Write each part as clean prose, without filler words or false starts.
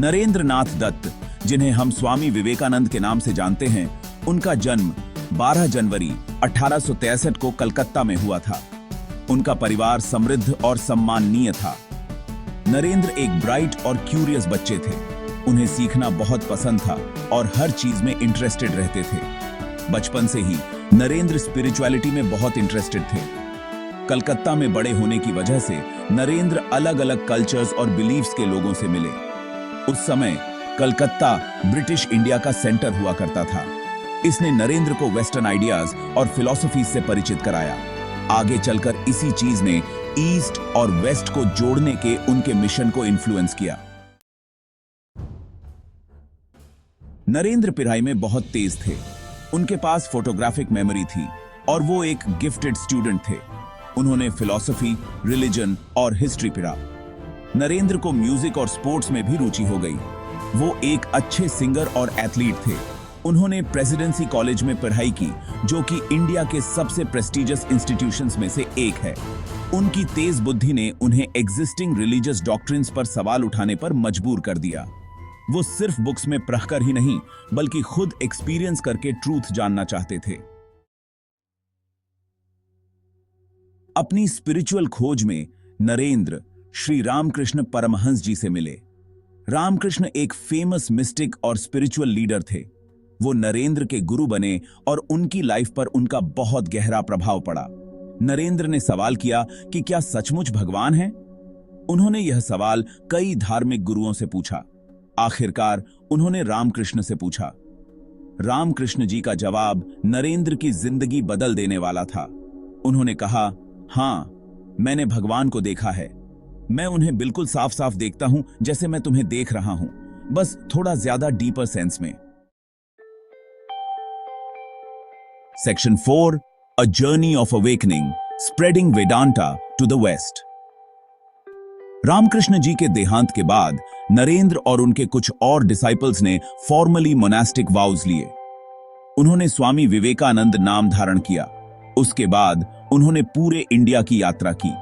नरेंद्र नाथ दत्त, जिन्हें हम स्वामी विवेकानंद के नाम से जानते हैं, उनका जन्म 12 जनवरी 1863 को कलकत्ता में हुआ था। उनका परिवार समृद्ध और सम्माननीय था। नरेंद्र एक ब्राइट और क्यूरियस बच्चे थे। उन्हें सीखना बहुत पसंद था और हर चीज में इंटरेस्टेड रहते थे। बचपन से ही नरेंद्र स्पिरिचुअलिटी में बहुत इंटरेस्टेड थे। कलकत्ता में बड़े होने की वजह से नरेंद्र अलग अलग कल्चर्स और बिलीफ्स के लोगों से मिले। उस समय कलकत्ता ब्रिटिश इंडिया का सेंटर हुआ करता था। इसने नरेंद्र को वेस्टर्न आइडियाज और फिलॉसफी से परिचित कराया। आगे चलकर इसी चीज ने ईस्ट और वेस्ट को जोड़ने के उनके मिशन को इन्फ्लुएंस किया। नरेंद्र पढ़ाई में बहुत तेज थे। उनके पास फोटोग्राफिक मेमोरी थी और वो एक गिफ्टेड स्टूडेंट थे। उन्होंने फिलॉसफी, रिलीजन और हिस्ट्री पढ़ा। नरेंद्र को म्यूजिक और स्पोर्ट्स में भी रुचि हो गई। वो एक अच्छे सिंगर और एथलीट थे। उन्होंने प्रेसिडेंसी कॉलेज में पढ़ाई की, जो कि इंडिया के सबसे प्रेस्टिजियस इंस्टीट्यूशंस में से एक है। उनकी तेज बुद्धि ने उन्हें एग्जिस्टिंग रिलीजियस डॉक्ट्रिन्स पर सवाल उठाने पर मजबूर कर दिया। वो सिर्फ बुक्स में पढ़कर ही नहीं, बल्कि खुद एक्सपीरियंस करके ट्रूथ जानना चाहते थे। अपनी स्पिरिचुअल खोज में नरेंद्र श्री रामकृष्ण परमहंस जी से मिले। रामकृष्ण एक फेमस मिस्टिक और स्पिरिचुअल लीडर थे। वो नरेंद्र के गुरु बने और उनकी लाइफ पर उनका बहुत गहरा प्रभाव पड़ा। नरेंद्र ने सवाल किया कि क्या सचमुच भगवान है? उन्होंने यह सवाल कई धार्मिक गुरुओं से पूछा। आखिरकार उन्होंने रामकृष्ण से पूछा। रामकृष्ण जी का जवाब नरेंद्र की जिंदगी बदल देने वाला था। उन्होंने कहा, हाँ, मैंने भगवान को देखा है। मैं उन्हें बिल्कुल साफ साफ देखता हूं, जैसे मैं तुम्हें देख रहा हूं, बस थोड़ा ज्यादा डीपर सेंस में। Section 4, A Journey of Awakening, Spreading Vedanta to the West। Ramakrishna ji के देहांत के बाद नरेंद्र और उनके कुछ और डिसाइपल्स ने फॉर्मली मोनास्टिक वाउज लिए। उन्होंने स्वामी विवेकानंद नाम धारण किया। उसके बाद उन्होंने पूरे इंडिया की यात्रा की।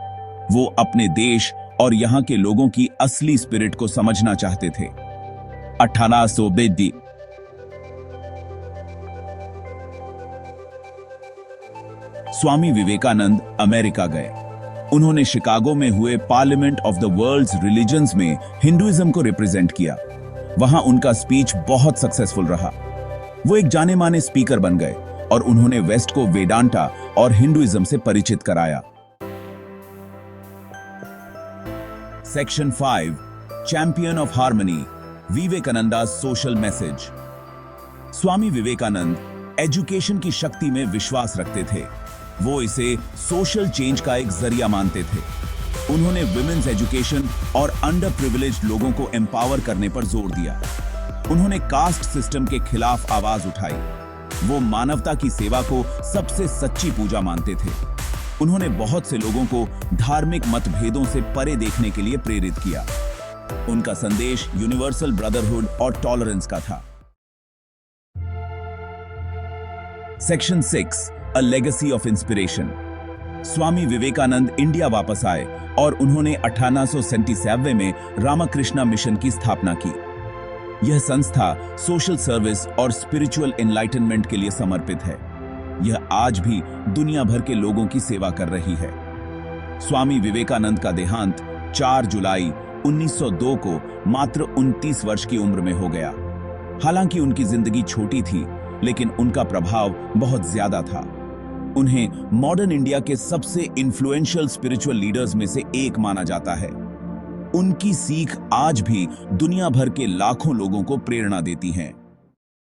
वो अपने देश और यहां के लोगों की असली स्पिरिट को समझना चाहते थे। 1882 स्वामी विवेकानंद अमेरिका गए। उन्होंने शिकागो में हुए parliament of the world's religions में हिंदुइज्म को रिप्रेजेंट किया। वहां उनका स्पीच बहुत सक्सेसफुल रहा। वो एक जाने माने स्पीकर बन गए और उन्होंने वेस्ट को वेदांता और हिंदुइज्म से परिचित कराया। Section 5, champion of harmony, Vivekananda social message. Swami Vivekananda education की शक्ति में विश्वास रखते थे। वो इसे सोशल चेंज का एक जरिया मानते थे। उन्होंने विमेन्स एजुकेशन और अंडर प्रिविलेज्ड लोगों को एम्पावर करने पर जोर दिया। उन्होंने कास्ट सिस्टम के खिलाफ आवाज उठाई। वो मानवता की सेवा को सबसे सच्ची पूजा मानते थे। उन्होंने बहुत से लोगों को धार्मिक मतभेदों से परे देखने के लिए प्रेरित किया। उनका संदेश यूनिवर्सल ब्रदरहुड और टॉलरेंस का था। Section 6, A Legacy of Inspiration। Swami Vivekananda India वापस आए और उन्होंने 1897 में रामकृष्णा मिशन की स्थापना की। यह संस्था सोशल सर्विस और स्पिरिचुअल एनलाइटनमेंट के लिए समर्पित है। यह आज भी दुनिया भर के लोगों की सेवा कर रही है। स्वामी विवेकानंद का देहांत 4 जुलाई 1902 को मात्र 29 वर्ष की उम्र में हो गया। हालांकि उनकी जिंदगी छोटी थी, लेकिन उनका प्रभाव बहुत ज्यादा था। उन्हें मॉडर्न इंडिया के सबसे इन्फ्लुएंशियल स्पिरिचुअल लीडर्स में से एक माना जाता है। उनकी सीख आज भी दुनिया भर के लाखों लोगों को प्रेरणा देती है।